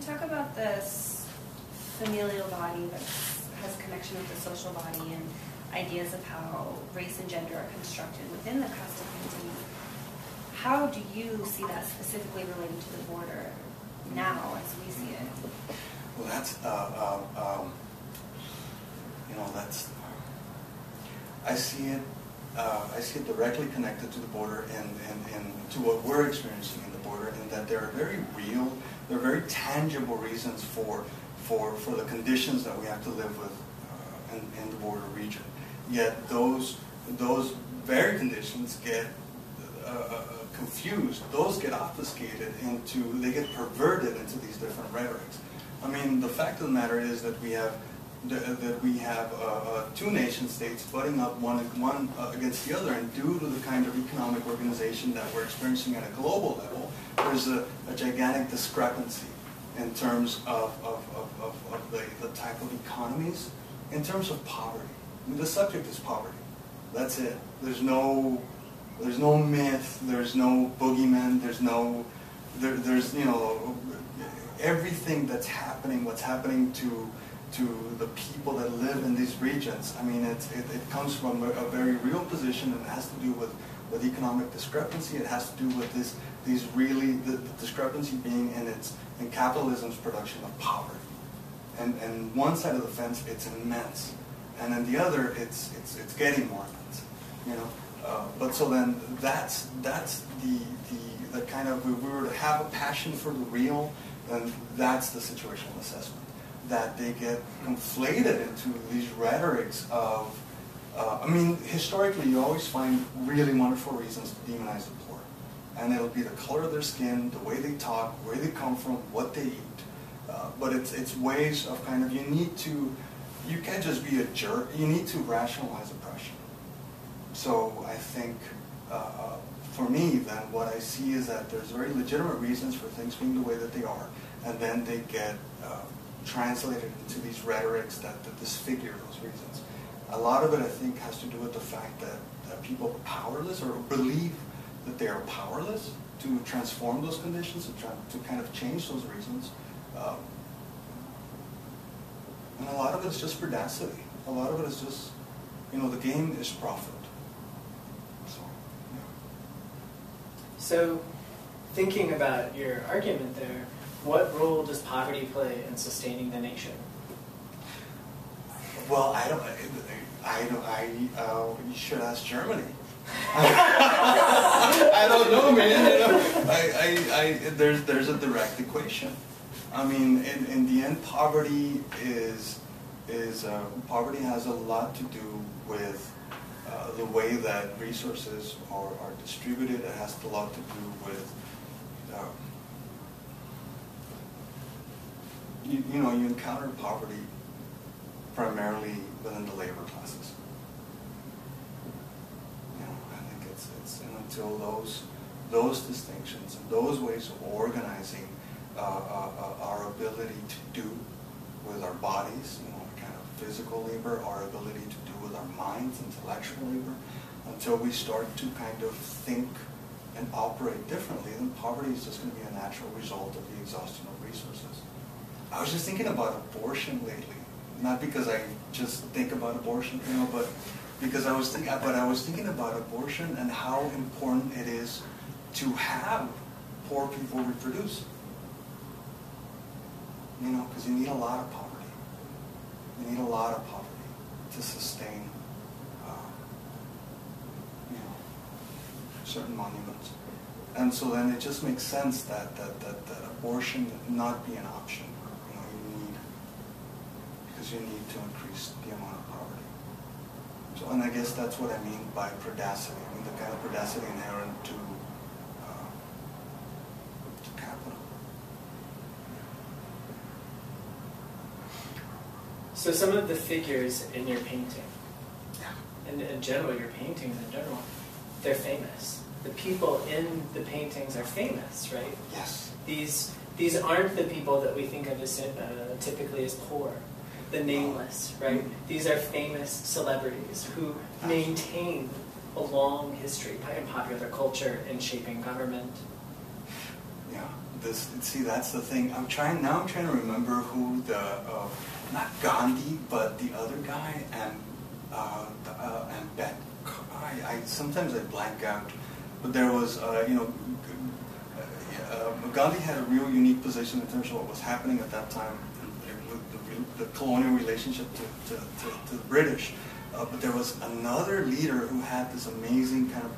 you talk about this familial body that has connection with the social body and ideas of how race and gender are constructed within the custom painting, how do you see that specifically relating to the border now as we see it? Well, that's, that's, I see it directly connected to the border and to what we're experiencing in the border, in that there are very real, there are very tangible reasons for the conditions that we have to live with in the border region. Yet those very conditions get confused, those get obfuscated they get perverted into these different rhetorics. I mean, the fact of the matter is that we have two nation states butting up one against the other, and due to the kind of economic organization that we're experiencing at a global level, there's a gigantic discrepancy in terms of the type of economies, in terms of poverty. I mean, the subject is poverty. That's it. There's no myth. There's no boogeyman. There's everything that's happening. What's happening to the people that live in these regions. I mean, it comes from a very real position, and it has to do with economic discrepancy. It has to do with the discrepancy being in capitalism's production of poverty. And one side of the fence, it's immense, and then the other, it's getting more immense. But so then that's the kind of, if we were to have a passion for the real, then that's the situational assessment. That they get conflated into these rhetorics of, I mean, historically you always find really wonderful reasons to demonize the poor. And it'll be the color of their skin, the way they talk, where they come from, what they eat. But it's ways of kind of, you can't just be a jerk, you need to rationalize oppression. So I think, for me then, what I see is that there's very legitimate reasons for things being the way that they are, and then they get translated into these rhetorics that disfigure those reasons. A lot of it, I think, has to do with the fact that people are powerless, or believe that they are powerless to transform those conditions, to kind of change those reasons. And a lot of it is just predacity. A lot of it is just, the game is profit. So, yeah. So, thinking about your argument there, what role does poverty play in sustaining the nation? Well, you should ask Germany. I don't know, man. There's a direct equation. I mean, in the end, poverty poverty has a lot to do with the way that resources are distributed. It has a lot to do with you encounter poverty primarily within the labor classes. I think it's until those distinctions and those ways of organizing our ability to do with our bodies, kind of physical labor, our ability to do with our minds, intellectual labor, until we start to kind of think and operate differently, then poverty is just going to be a natural result of the exhaustion of resources. I was just thinking about abortion lately, not because I just think about abortion, but because I was thinking about abortion and how important it is to have poor people reproduce. Because you need a lot of poverty. You need a lot of poverty to sustain, certain monuments. And so then it just makes sense that abortion not be an option. You need to increase the amount of poverty. So, and I guess that's what I mean by predacity. I mean the kind of predacity inherent to capital. So some of the figures in your painting, yeah. and in general, your paintings in general, they're famous. The people in the paintings are famous, right? Yes. These aren't the people that we think of as typically as poor. The nameless, right? These are famous celebrities who maintain a long history in popular culture in shaping government. Yeah, this. See, that's the thing. I'm trying to remember who not Gandhi, but the other guy, and sometimes I blank out. But there was, Gandhi had a real unique position in terms of what was happening at that time, the colonial relationship to the British. But there was another leader who had this amazing kind of,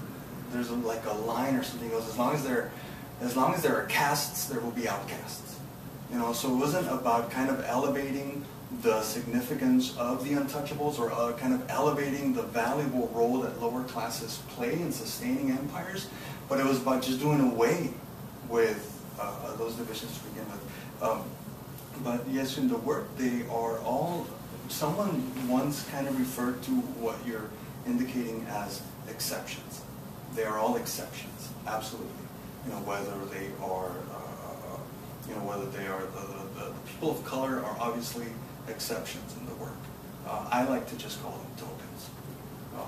there's like a line or something that goes, as long as there are castes, there will be outcasts. So it wasn't about kind of elevating the significance of the untouchables or kind of elevating the valuable role that lower classes play in sustaining empires, but it was about just doing away with those divisions to begin with. But yes, in the work, they are all, someone once kind of referred to what you're indicating as exceptions. They are all exceptions, absolutely. Whether they are, the people of color are obviously exceptions in the work. I like to just call them tokens.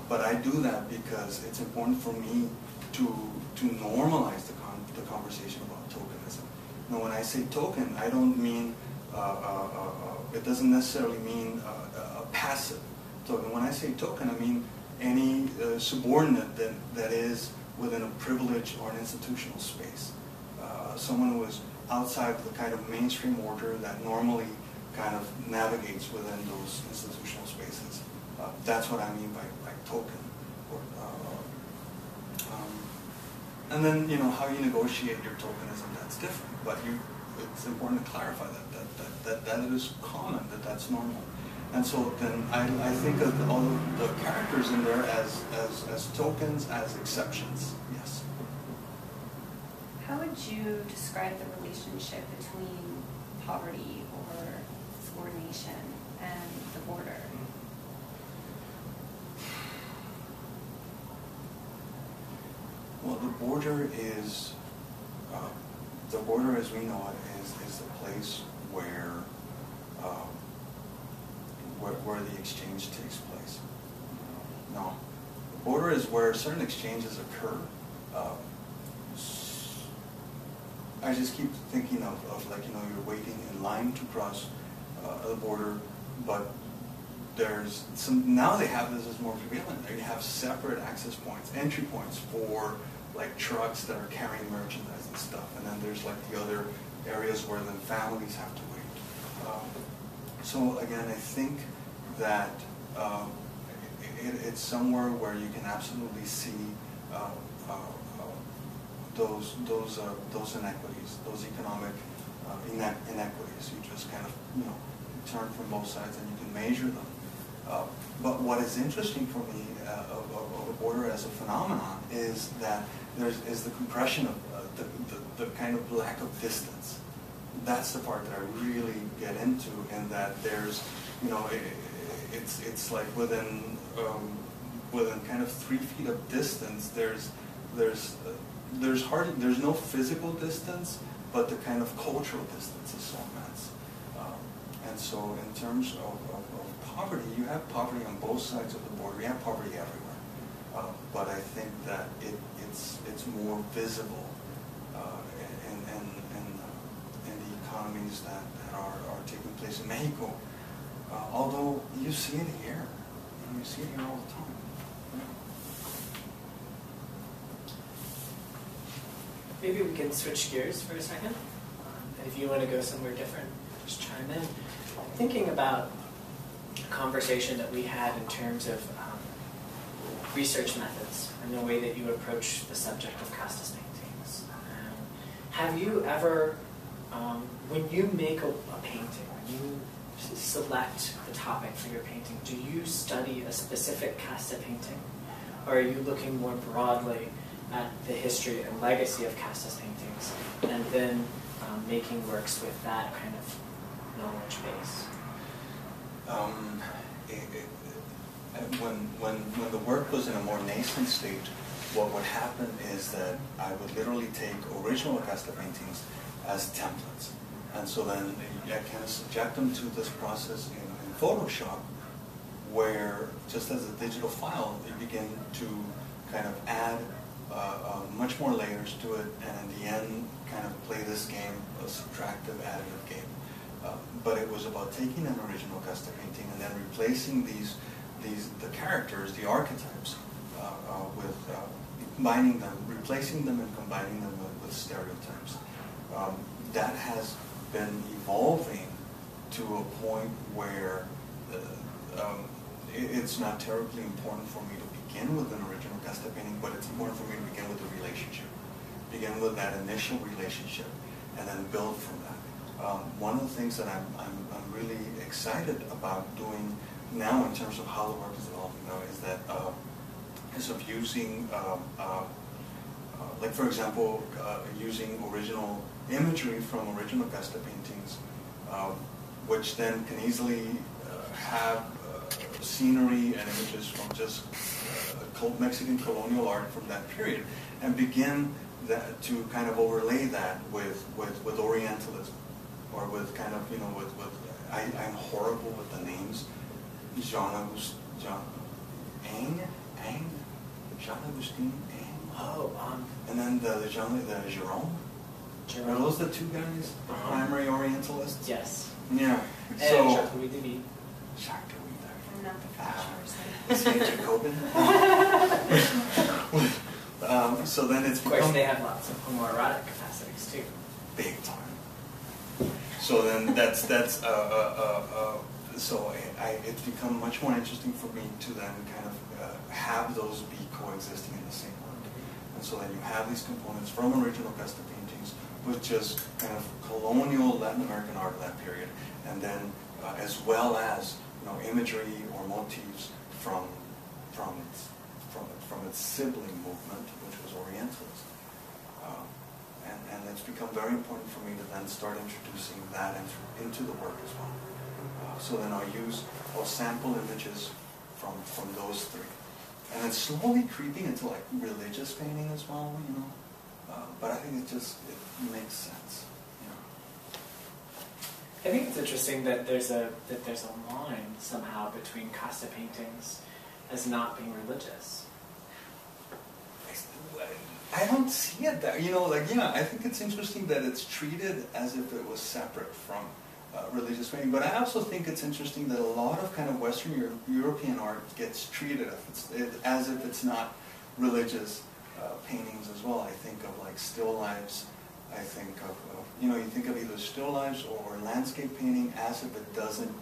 But I do that because it's important for me to normalize the conversation about tokenism. When I say token, I don't mean, it doesn't necessarily mean a passive token. When I say token, I mean any subordinate that is within a privilege or an institutional space. Someone who is outside the kind of mainstream order that normally kind of navigates within those institutional spaces. That's what I mean by token. And then, how you negotiate your tokenism, that's different. But it's important to clarify that it is common, that's normal. And so then I think of all of the characters in there as tokens, as exceptions, yes. How would you describe the relationship between poverty or subordination and the border? Well, the border as we know it is the place where the exchange takes place. No, the border is where certain exchanges occur. I just keep thinking of like, you're waiting in line to cross the border, but there's some, now they have this as more prevalent. They have separate access points, entry points for like trucks that are carrying merchandise and stuff, and then there's like the other areas where then families have to wait. So again, I think that it's somewhere where you can absolutely see those inequities, those economic inequities. You just kind of turn from both sides and you can measure them. But what is interesting for me of the border as a phenomenon is that is the compression of the kind of lack of distance. That's the part that I really get into, and that there's, it's like within kind of 3 feet of distance, there's no physical distance, but the kind of cultural distance is so immense. And so in terms of poverty, you have poverty on both sides of the border. You have poverty everywhere. But I think that it's more visible in the economies that are taking place in Mexico. Although you see it here. You see it here all the time. Maybe we can switch gears for a second. If you want to go somewhere different, just chime in. Thinking about a conversation that we had in terms of research methods and the way that you approach the subject of custis paintings. Have you ever, when you make a painting, when you select the topic for your painting, do you study a specific casta painting? Or are you looking more broadly at the history and legacy of custis paintings and then making works with that kind of knowledge base? When the work was in a more nascent state, what would happen is that I would literally take original casta paintings as templates. And so then I kind of subject them to this process in Photoshop, where just as a digital file, you begin to kind of add much more layers to it, and in the end, kind of play this game, a subtractive, additive game. But it was about taking an original custom painting and then replacing the characters, the archetypes, with combining them, replacing them and combining them with stereotypes. That has been evolving to a point where it's not terribly important for me to begin with an original custom painting, but it's important for me to begin with the relationship. Begin with that initial relationship and then build from that. One of the things that I'm really excited about doing now in terms of how the work is developing though is that is of using like for example using original imagery from original custom paintings, which then can easily have scenery and images from just Mexican colonial art from that period, and begin to kind of overlay that with Orientalism, or with kind of, you know, with I'm horrible with the names, Jean Augustin Ang. Oh, and then the Jerome. Are those the two guys, primary Orientalists? Yes. Yeah. And So Jacques-Louis David. Jacques Louis. I'm not the French person. Is he a Jacobin? So then it's Of course, become they have lots of homoerotic capacities too. big time. So then so it's become much more interesting for me to then kind of have those be coexisting in the same work. And so then you have these components from original custom paintings with just kind of colonial Latin American art of that period, and then as well as, you know, imagery or motifs from its sibling movement, which was Orientalism. And it's become very important for me to then start introducing that into the work as well. So then I'll sample images from those three. And then slowly creeping into like religious painting as well, you know. But I think it makes sense, you know. I think it's interesting that there's a line somehow between Costa paintings as not being religious. I don't see it that, you know, like, yeah, I think it's interesting that it's treated as if it was separate from religious painting, but I also think it's interesting that a lot of kind of Western European art gets treated as if it's not religious paintings as well. I think of like still lifes, I think of you know, you think of either still lifes or landscape painting as if it doesn't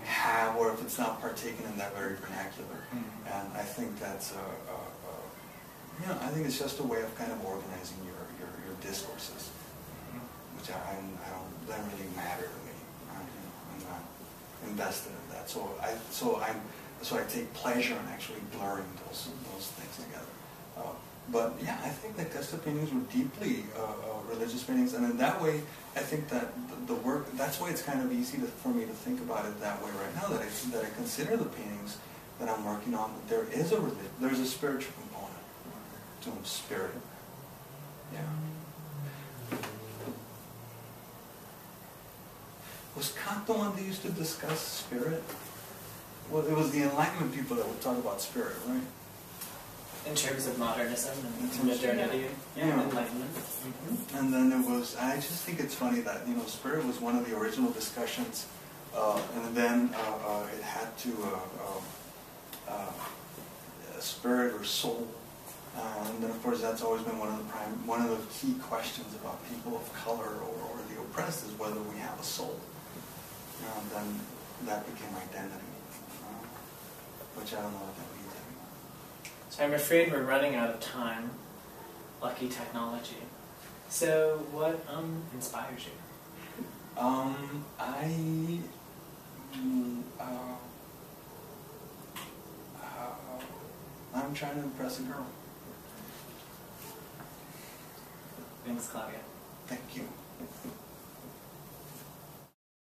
have, or if it's not partaken in that very vernacular. And I think that's you know, I think it's just a way of kind of organizing your discourses, which doesn't really matter to me. I'm not invested in that. So I take pleasure in actually blurring those things together. But yeah, I think that custom paintings were deeply religious paintings, and in that way, I think that the work. That's why it's kind of easy for me to think about it that way right now. That I consider the paintings that I'm working on. That there's a spiritual component to them. Spirit. Yeah. Was Kant the one that used to discuss spirit? Well, it was the Enlightenment people that would talk about spirit, right? In terms of modernism and modernity, yeah. Enlightenment. Mm-hmm. And then it was, I just think it's funny that, you know, spirit was one of the original discussions, and then it had to, spirit or soul. And then of course that's always been one of the key questions about people of color or the oppressed is whether we have a soul. And then that became identity, which I don't know what that means anymore. So I'm afraid we're running out of time. Lucky technology. So what inspires you? I'm trying to impress a girl. Thanks, Claudia. Thank you.